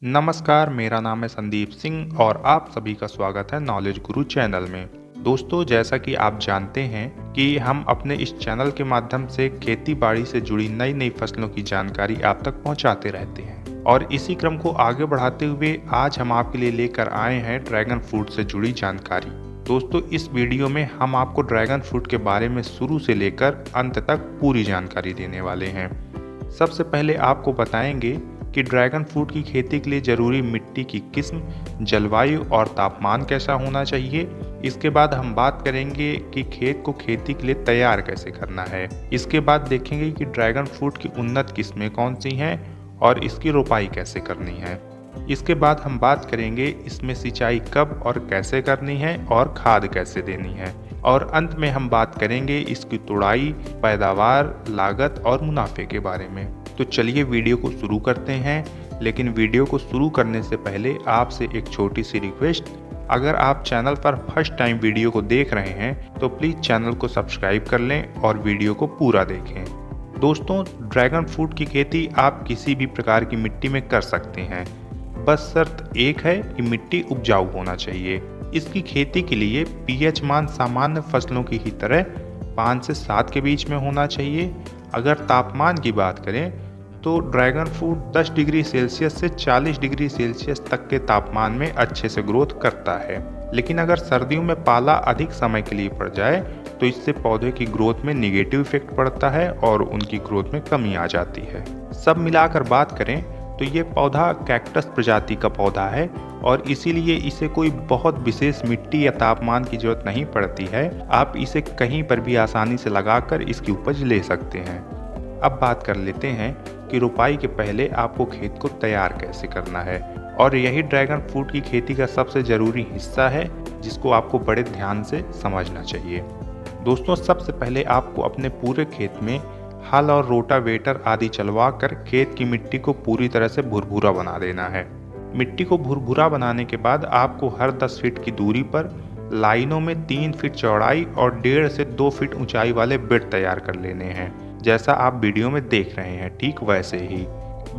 नमस्कार, मेरा नाम है संदीप सिंह और आप सभी का स्वागत है नॉलेज गुरु चैनल में। दोस्तों, जैसा कि आप जानते हैं कि हम अपने इस चैनल के माध्यम से खेती बाड़ी से जुड़ी नई नई फसलों की जानकारी आप तक पहुंचाते रहते हैं और इसी क्रम को आगे बढ़ाते हुए आज हम आपके लिए लेकर आए हैं ड्रैगन फ्रूट से जुड़ी जानकारी। दोस्तों, इस वीडियो में हम आपको ड्रैगन फ्रूट के बारे में शुरू से लेकर अंत तक पूरी जानकारी देने वाले हैं। सबसे पहले आपको बताएंगे कि ड्रैगन फ्रूट की खेती के लिए ज़रूरी मिट्टी की किस्म, जलवायु और तापमान कैसा होना चाहिए। इसके बाद हम बात करेंगे कि खेत को खेती के लिए तैयार कैसे करना है। इसके बाद देखेंगे कि ड्रैगन फ्रूट की उन्नत किस्में कौन सी हैं और इसकी रोपाई कैसे करनी है। इसके बाद हम बात करेंगे इसमें सिंचाई कब और कैसे करनी है और खाद कैसे देनी है। और अंत में हम बात करेंगे इसकी तुड़ाई, पैदावार, लागत और मुनाफे के बारे में। तो चलिए वीडियो को शुरू करते हैं। लेकिन वीडियो को शुरू करने से पहले आपसे एक छोटी सी रिक्वेस्ट, अगर आप चैनल पर फर्स्ट टाइम वीडियो को देख रहे हैं तो प्लीज़ चैनल को सब्सक्राइब कर लें और वीडियो को पूरा देखें। दोस्तों, ड्रैगन फ्रूट की खेती आप किसी भी प्रकार की मिट्टी में कर सकते हैं, बस शर्त एक है कि मिट्टी उपजाऊ होना चाहिए। इसकी खेती के लिए पीएच मान सामान्य फसलों की ही तरह 5 से 7 के बीच में होना चाहिए। अगर तापमान की बात करें तो ड्रैगन फ्रूट 10 डिग्री सेल्सियस से 40 डिग्री सेल्सियस तक के तापमान में अच्छे से ग्रोथ करता है। लेकिन अगर सर्दियों में पाला अधिक समय के लिए पड़ जाए तो इससे पौधे की ग्रोथ में निगेटिव इफेक्ट पड़ता है और उनकी ग्रोथ में कमी आ जाती है। सब मिलाकर बात करें तो ये पौधा कैक्टस प्रजाति का पौधा है और इसीलिए इसे कोई बहुत विशेष मिट्टी या तापमान की जरूरत नहीं पड़ती है। आप इसे कहीं पर भी आसानी से लगाकर इसकी उपज ले सकते हैं। अब बात कर लेते हैं कि रोपाई के पहले आपको खेत को तैयार कैसे करना है, और यही ड्रैगन फ्रूट की खेती का सबसे ज़रूरी हिस्सा है जिसको आपको बड़े ध्यान से समझना चाहिए। दोस्तों, सबसे पहले आपको अपने पूरे खेत में हल और रोटावेटर आदि चलवा कर खेत की मिट्टी को पूरी तरह से भुरभुरा बना देना है। मिट्टी को भुरभुरा बनाने के बाद आपको हर 10 फीट की दूरी पर लाइनों में 3 फीट चौड़ाई और 1.5 से 2 फीट ऊंचाई वाले बेड तैयार कर लेने हैं। जैसा आप वीडियो में देख रहे हैं ठीक वैसे ही।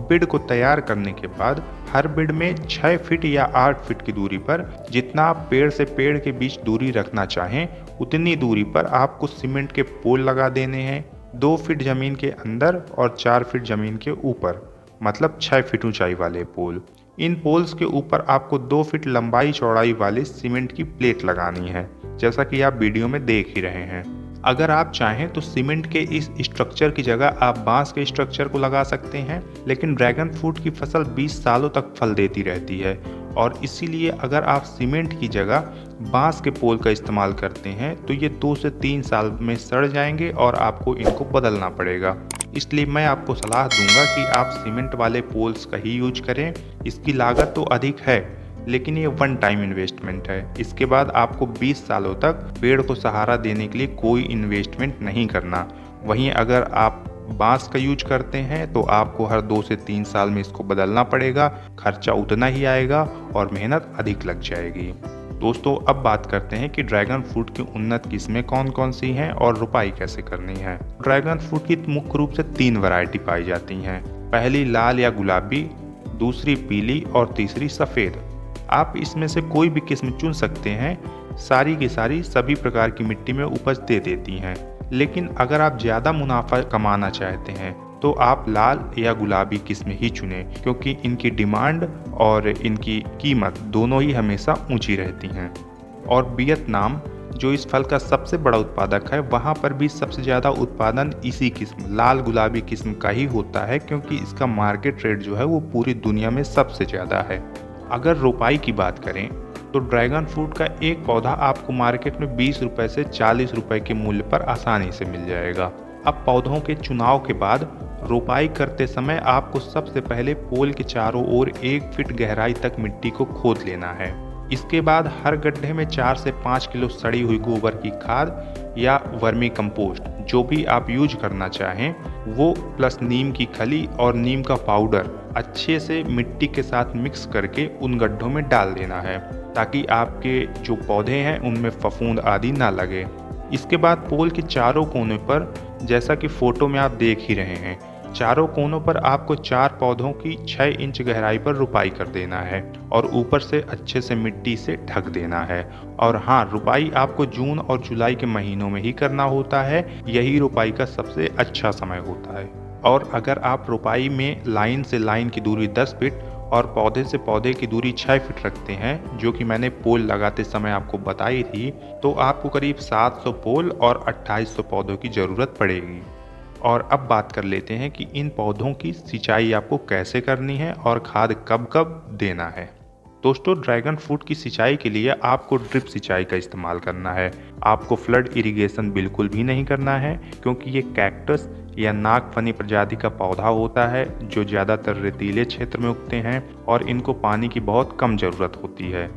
बेड को तैयार करने के बाद हर बेड में 6 फीट या 8 फीट की दूरी पर, जितना आप पेड़ से पेड़ के बीच दूरी रखना चाहें उतनी दूरी पर आपको सीमेंट के पोल लगा देने हैं। 2 फीट जमीन के अंदर और 4 फीट जमीन के ऊपर, मतलब 6 फीट ऊंचाई वाले पोल। इन पोल्स के ऊपर आपको 2 फीट लंबाई चौड़ाई वाली सीमेंट की प्लेट लगानी है, जैसा कि आप वीडियो में देख ही रहे हैं। अगर आप चाहें तो सीमेंट के इस स्ट्रक्चर की जगह आप बांस के स्ट्रक्चर को लगा सकते हैं, लेकिन ड्रैगन फ्रूट की फसल 20 सालों तक फल देती रहती है और इसीलिए अगर आप सीमेंट की जगह बांस के पोल का इस्तेमाल करते हैं तो ये 2 से 3 साल में सड़ जाएंगे और आपको इनको बदलना पड़ेगा। इसलिए मैं आपको सलाह दूंगा कि आप सीमेंट वाले पोल्स का ही यूज करें। इसकी लागत तो अधिक है, लेकिन ये वन टाइम इन्वेस्टमेंट है। इसके बाद आपको 20 सालों तक पेड़ को सहारा देने के लिए कोई इन्वेस्टमेंट नहीं करना। वहीं अगर आप बांस का यूज करते हैं तो आपको हर 2 से 3 साल में इसको बदलना पड़ेगा, खर्चा उतना ही आएगा और मेहनत अधिक लग जाएगी। दोस्तों, अब बात करते हैं कि ड्रैगन फ्रूट की उन्नत किस्में कौन कौन सी हैं और रोपाई कैसे करनी है। ड्रैगन फ्रूट की मुख्य रूप से 3 वैरायटी पाई जाती हैं। पहली लाल या गुलाबी, दूसरी पीली और तीसरी सफ़ेद। आप इसमें से कोई भी किस्म चुन सकते हैं। सारी की सारी सभी प्रकार की मिट्टी में उपज दे देती हैं। लेकिन अगर आप ज़्यादा मुनाफा कमाना चाहते हैं तो आप लाल या गुलाबी किस्म ही चुनें, क्योंकि इनकी डिमांड और इनकी कीमत दोनों ही हमेशा ऊंची रहती हैं। और वियतनाम, जो इस फल का सबसे बड़ा उत्पादक है, वहाँ पर भी सबसे ज़्यादा उत्पादन इसी किस्म लाल गुलाबी किस्म का ही होता है, क्योंकि इसका मार्केट रेट जो है वो पूरी दुनिया में सबसे ज़्यादा है। अगर रोपाई की बात करें तो ड्रैगन फ्रूट का एक पौधा आपको मार्केट में 20 रुपये से 40 रुपये के मूल्य पर आसानी से मिल जाएगा। अब पौधों के चुनाव के बाद रोपाई करते समय आपको सबसे पहले पोल के चारों ओर 1 फीट गहराई तक मिट्टी को खोद लेना है। इसके बाद हर गड्ढे में 4 से 5 किलो सड़ी हुई गोबर की खाद या वर्मी कंपोस्ट, जो भी आप यूज करना चाहें वो, प्लस नीम की खली और नीम का पाउडर अच्छे से मिट्टी के साथ मिक्स करके उन गड्ढों में डाल देना है, ताकि आपके जो पौधे हैं उनमें फफूंद आदि ना लगे। इसके बाद पोल के चारों कोने पर, जैसा कि फोटो में आप देख ही रहे हैं, चारों कोनों पर आपको 4 पौधों की 6 इंच गहराई पर रुपाई कर देना है और ऊपर से अच्छे से मिट्टी से ढक देना है। और हाँ, रुपाई आपको जून और जुलाई के महीनों में ही करना होता है, यही रुपाई का सबसे अच्छा समय होता है। और अगर आप रुपाई में लाइन से लाइन की दूरी 10 फीट और पौधे से पौधे की दूरी 6 फीट रखते हैं, जो कि मैंने पोल लगाते समय आपको बताई थी, तो आपको करीब 700 पोल और 2800 पौधों की ज़रूरत पड़ेगी। और अब बात कर लेते हैं कि इन पौधों की सिंचाई आपको कैसे करनी है और खाद कब कब देना है। दोस्तों, ड्रैगन फ्रूट की सिंचाई के लिए आपको ड्रिप सिंचाई का इस्तेमाल करना है। आपको फ्लड इरिगेशन बिल्कुल भी नहीं करना है, क्योंकि ये कैक्टस या नागफनी प्रजाति का पौधा होता है जो ज़्यादातर रेतीले क्षेत्र में उगते हैं और इनको पानी की बहुत कम ज़रूरत होती है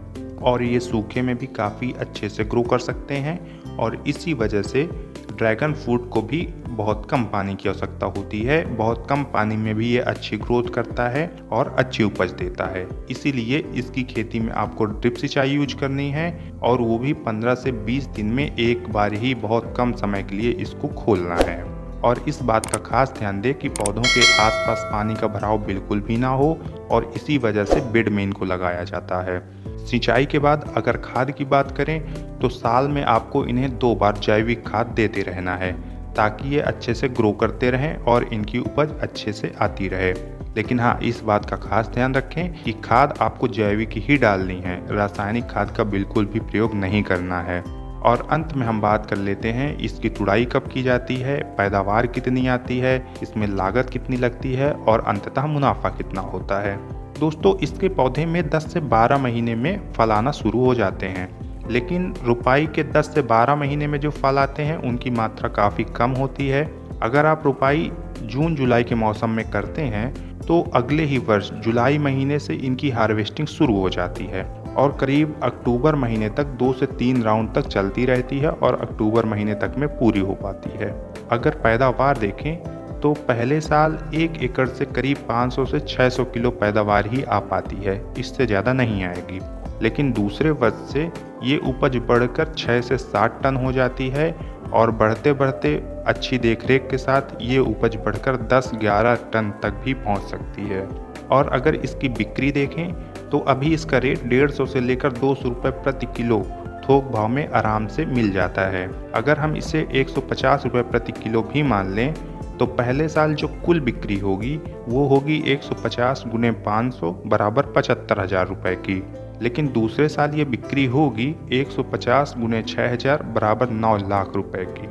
और ये सूखे में भी काफ़ी अच्छे से ग्रो कर सकते हैं। और इसी वजह से ड्रैगन फ्रूट को भी बहुत कम पानी की आवश्यकता होती है। बहुत कम पानी में भी ये अच्छी ग्रोथ करता है और अच्छी उपज देता है। इसीलिए इसकी खेती में आपको ड्रिप सिंचाई यूज करनी है और वो भी 15 से 20 दिन में एक बार ही, बहुत कम समय के लिए इसको खोलना है। और इस बात का खास ध्यान दें कि पौधों के आसपास पानी का भराव बिल्कुल भी ना हो और इसी वजह से बेड में इनको लगाया जाता है। सिंचाई के बाद अगर खाद की बात करें तो साल में आपको इन्हें 2 बार जैविक खाद देते रहना है, ताकि ये अच्छे से ग्रो करते रहें और इनकी उपज अच्छे से आती रहे। लेकिन हाँ, इस बात का खास ध्यान रखें कि खाद आपको जैविक ही डालनी है, रासायनिक खाद का बिल्कुल भी प्रयोग नहीं करना है। और अंत में हम बात कर लेते हैं इसकी तुड़ाई कब की जाती है, पैदावार कितनी आती है, इसमें लागत कितनी लगती है और अंततः मुनाफा कितना होता है। दोस्तों, इसके पौधे में 10 से 12 महीने में फल आना शुरू हो जाते हैं, लेकिन रुपाई के 10 से 12 महीने में जो फल आते हैं उनकी मात्रा काफ़ी कम होती है। अगर आप रुपाई जून जुलाई के मौसम में करते हैं तो अगले ही वर्ष जुलाई महीने से इनकी हार्वेस्टिंग शुरू हो जाती है और करीब अक्टूबर महीने तक 2 से 3 राउंड तक चलती रहती है और अक्टूबर महीने तक में पूरी हो पाती है। अगर पैदावार देखें तो पहले साल 1 एकड़ से करीब 500 से 600 किलो पैदावार ही आ पाती है, इससे ज़्यादा नहीं आएगी। लेकिन दूसरे वर्ष से ये उपज बढ़कर 6 से 7 टन हो जाती है और बढ़ते बढ़ते अच्छी देखरेख के साथ ये उपज बढ़कर 10-11 टन तक भी पहुंच सकती है। और अगर इसकी बिक्री देखें तो अभी इसका रेट 150 से लेकर 200 रुपये प्रति किलो थोक भाव में आराम से मिल जाता है। अगर हम इसे 150 रुपये प्रति किलो भी मान लें तो पहले साल जो कुल बिक्री होगी वो होगी 150 गुने 500 बराबर 75,000 रुपये की। लेकिन दूसरे साल ये बिक्री होगी 150 गुने 6,000 बराबर 9 लाख रुपए की।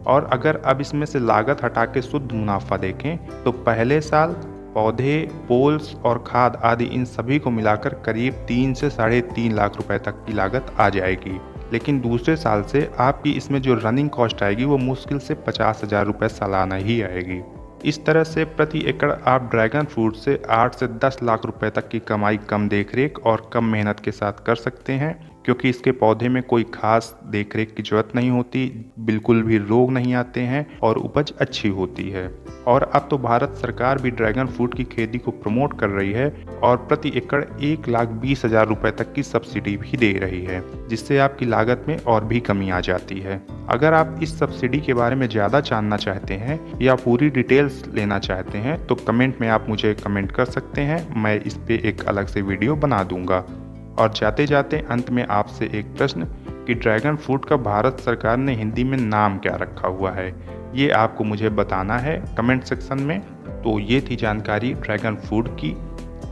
और अगर अब इसमें से लागत हटा के शुद्ध मुनाफा देखें तो पहले साल पौधे, पोल्स और खाद आदि इन सभी को मिलाकर करीब 3 से 3.5 लाख रुपए तक की लागत आ जाएगी। लेकिन दूसरे साल से आपकी इसमें जो रनिंग कॉस्ट आएगी वो मुश्किल से 50,000 रुपये सालाना ही आएगी। इस तरह से प्रति एकड़ आप ड्रैगन फ्रूट से 8 से 10 लाख रुपए तक की कमाई कम देखरेख और कम मेहनत के साथ कर सकते हैं, क्योंकि इसके पौधे में कोई खास देखरेख की जरूरत नहीं होती, बिल्कुल भी रोग नहीं आते हैं और उपज अच्छी होती है। और अब तो भारत सरकार भी ड्रैगन फ्रूट की खेती को प्रमोट कर रही है और प्रति एकड़ 1,20,000 रुपए तक की सब्सिडी भी दे रही है, जिससे आपकी लागत में और भी कमी आ जाती है। अगर आप इस सब्सिडी के बारे में ज़्यादा जानना चाहते हैं या पूरी डिटेल्स लेना चाहते हैं तो कमेंट में आप मुझे कमेंट कर सकते हैं, मैं इस पे एक अलग से वीडियो बना दूंगा। और जाते जाते अंत में आपसे एक प्रश्न कि ड्रैगन फ्रूट का भारत सरकार ने हिंदी में नाम क्या रखा हुआ है, ये आपको मुझे बताना है कमेंट सेक्शन में। तो ये थी जानकारी ड्रैगन फ्रूट की।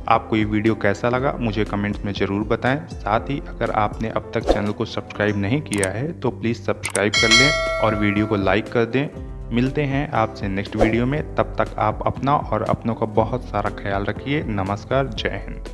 आपको ये वीडियो कैसा लगा मुझे कमेंट्स में ज़रूर बताएं। साथ ही अगर आपने अब तक चैनल को सब्सक्राइब नहीं किया है तो प्लीज़ सब्सक्राइब कर लें और वीडियो को लाइक कर दें। मिलते हैं आपसे नेक्स्ट वीडियो में, तब तक आप अपना और अपनों का बहुत सारा ख्याल रखिए। नमस्कार, जय हिंद।